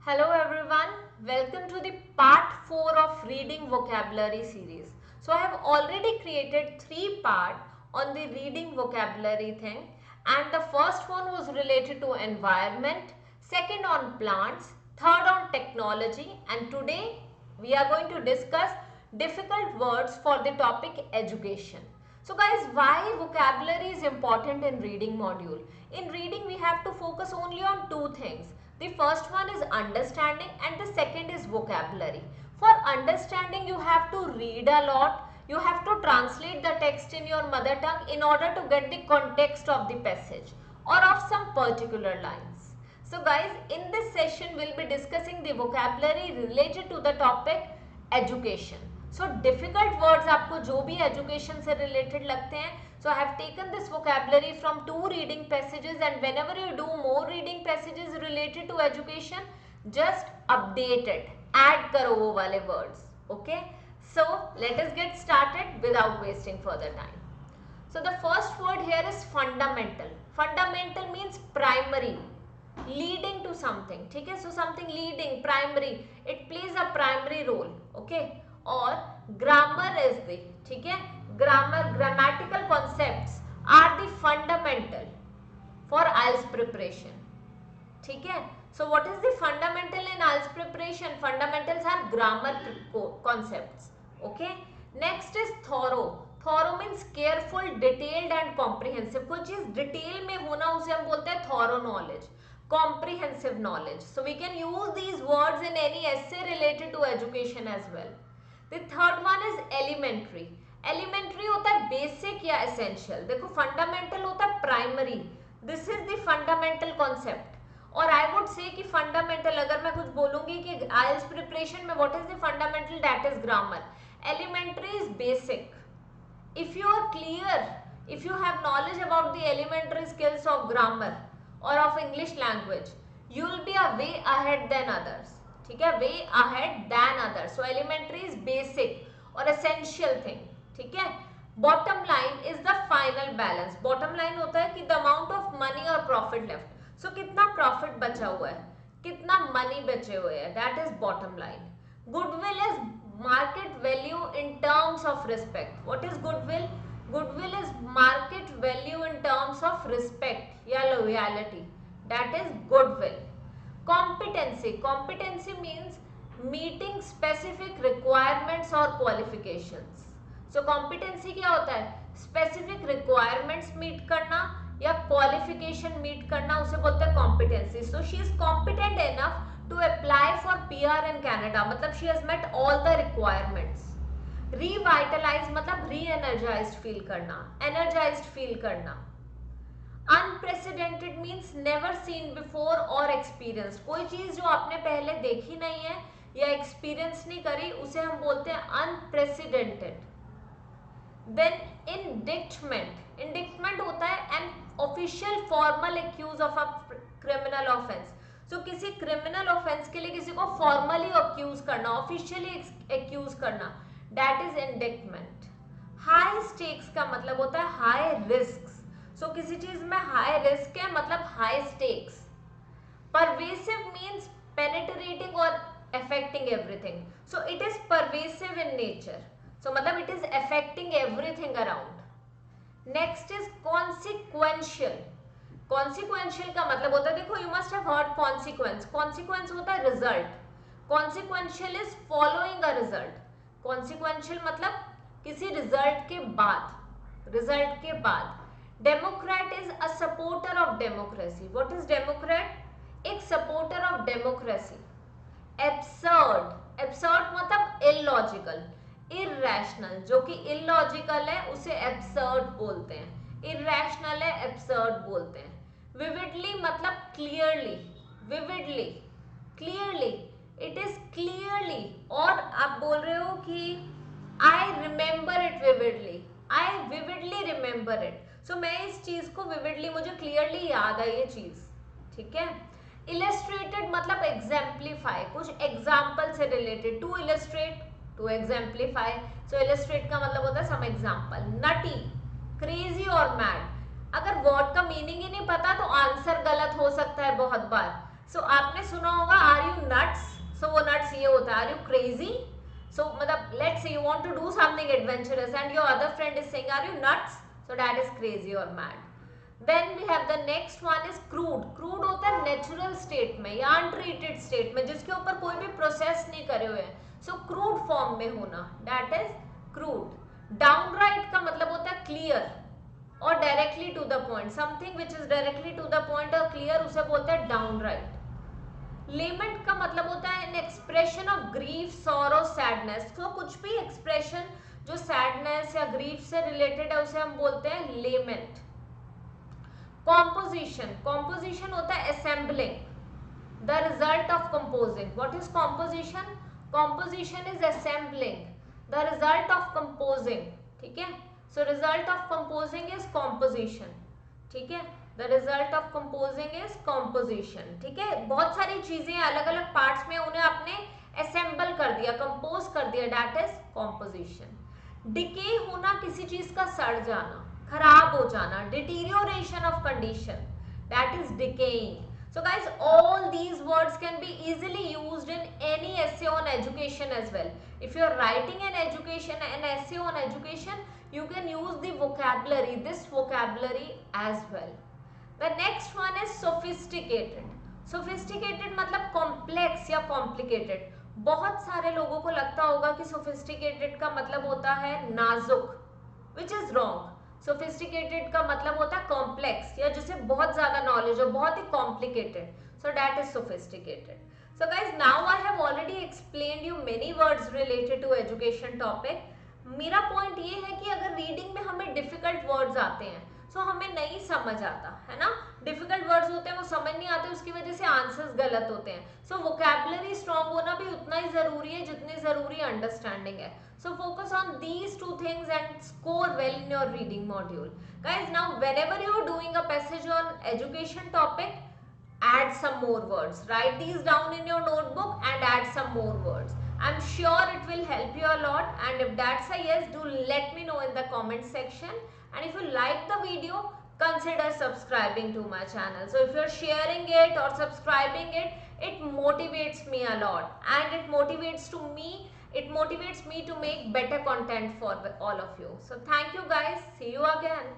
Hello everyone, welcome to the part 4 of reading vocabulary series. So I have already created 3 parts on the reading vocabulary thing, and the first one was related to environment, second on plants, third on technology, and today we are going to discuss difficult words for the topic education. So guys, why vocabulary is important in reading module? In reading we have to focus only on two things. The first one is understanding and the second is vocabulary. For understanding you have to read a lot. You have to translate the text in your mother tongue in order to get the context of the passage or of some particular lines. So guys, in this session we'll be discussing the vocabulary related to the topic education. So difficult words आपको जो भी education से related लगते हैं, so I have taken this vocabulary from 2 reading passages, and whenever you do more reading passages related to education, just update it, add करो वो वाले words, okay? So let us get started without wasting further time. So the first word here is fundamental. Fundamental means primary, leading to something, ठीक है? So something leading, primary, it plays a primary role, okay? और grammar is the, ठीक है, grammar, grammatical concepts are the fundamental for IELTS preparation, ठीक है. So what is the fundamental in IELTS preparation? Fundamentals are grammar concepts, okay. Next is thorough. Thorough means careful, detailed and comprehensive. कोई चीज detail में होना उसे हम बोलते हैं thorough knowledge, comprehensive knowledge. So we can use these words in any essay related to education as well. The third one is elementary. Elementary होता है basic या essential. देखो fundamental होता है primary. This is the fundamental concept. और I would say कि fundamental, अगर मैं कुछ बोलूँगी कि IELTS preparation में what is the fundamental, that is grammar. Elementary is basic. If you are clear, if you have knowledge about the elementary skills of grammar or of English language, you will be a way ahead than others. ठीक है, way ahead than others. So elementary is basic or essential thing, ठीक है. Bottom line is the final balance. Bottom line होता है कि the amount of money or profit left. So कितना profit बचा हुआ है, कितना money बचे हुए हैं, that is bottom line. Goodwill is market value in terms of respect. What is goodwill? Goodwill is market value in terms of respect या loyalty. That is goodwill. Competency. Competency means meeting specific requirements or qualifications. So competency क्या होता है? Specific requirements meet करना या qualification meet करना, उसे बोलते हैं competency. So she is competent enough to apply for PR in Canada. मतलब she has met all the requirements. Revitalize मतलब re-energized feel करना, energized feel करना. Unprecedented means never seen before or experienced. कोई चीज जो आपने पहले देखी नहीं है या एक्सपीरियंस नहीं करी, उसे हम बोलते हैं unprecedented. Then indictment. Indictment होता है an official formal accuse of a criminal offense. So किसी criminal offense के लिए किसी को formally accuse करना, officially accuse करना, that is indictment. High stakes का मतलब होता है high risks. So किसी चीज में high risk है मतलब high stakes. Pervasive means penetrating or affecting everything. So it is pervasive in nature. So मतलब it is affecting everything around. Next is consequential. Consequential का मतलब होता है, देखो you must have heard consequence. Consequence होता है result. Consequential is following a result. Consequential मतलब किसी result के बाद, result के बाद. Democrat is a supporter of democracy. What is Democrat? एक supporter of democracy. Absurd. Absurd मतलब illogical, irrational. जो कि illogical है उसे absurd बोलते हैं. Irrational है absurd बोलते हैं. Vividly मतलब clearly. Vividly, clearly. It is clearly. और आप बोल रहे हो कि I remember it vividly. I vividly remember it. So मैं इस चीज को vividly, मुझे clearly याद है ये चीज, ठीक है. Illustrated मतलब exemplify, कुछ example से related. To illustrate, to exemplify. So illustrate का मतलब होता है some example. Nutty, crazy और mad. अगर word का meaning ही नहीं पता तो आंसर गलत हो सकता है बहुत बार. So आपने सुना होगा are you ये होता है, आर यू क्रेजी? So मतलब let's say you want to do something adventurous and your other friend is saying are you nuts? So that is crazy or mad. Then we have the next one is crude. Crude होता है natural state में या untreated state में, जिसके ऊपर कोई भी process नहीं करे हुए हैं. So crude form में होना, that is crude. Downright का मतलब होता है clear और directly to the point. Something which is directly to the point और clear उसे बोलते हैं downright. लेमेंट का मतलब होता है an expression of grief, sorrow, sadness. तो कुछ भी एक्सप्रेशन जो सैडनेस या ग्रीफ से रिलेटेड है उसे हम बोलते हैं लेमेंट. कॉम्पोजिशन, कॉम्पोजिशन होता है assembling, the result of composing. What is composition? Composition is assembling the result of composing. ठीक है, so result of composing is composition. ठीक है, the result of composing is composition. ठीक है, बहुत सारी चीजें अलग अलग पार्ट्स में उन्हें आपने असेंबल कर दिया, कंपोज कर दिया, दैट इज कॉम्पोजिशन. डिके होना, किसी चीज का सड़ जाना, खराब हो जाना, deterioration of condition, that is decaying. So guys, all these words can be easily used in any essay on education as well. If you are writing an essay on education, you can use the vocabulary, this vocabulary as well. The next one is sophisticated. Sophisticated मतलब complex या complicated. बहुत सारे लोगों को लगता होगा कि sophisticated का मतलब होता है नाजुक, which is wrong. सोफिस्टिकेटेड का मतलब होता है कॉम्प्लेक्स या जिसे बहुत ज्यादा नॉलेज हो, बहुत ही complicated. So that is sophisticated. So guys, now I have already explained you many words related to education topic. मेरा पॉइंट ये है कि अगर रीडिंग में हमें डिफिकल्ट वर्ड्स आते हैं सो हमें नहीं समझ आता है ना. डिफिकल्ट वर्ड्स होते हैं वो समझ नहीं आते, उसकी वजह से आंसर्स गलत होते हैं. सो वोकैबुलरी स्ट्रॉन्ग होना भी उतना ही जरूरी है जितनी जरूरी अंडरस्टैंडिंग है. So focus on these two things and score well in your reading module. Guys, now whenever you are doing a passage on education topic, add some more words. Write these down in your notebook and add some more words. I'm sure it will help you a lot, and if that's a yes, do let me know in the comment section. And if you like the video, consider subscribing to my channel. So if you're sharing it or subscribing it, it motivates me a lot, and it motivates me to make better content for all of you. So thank you guys. See you again.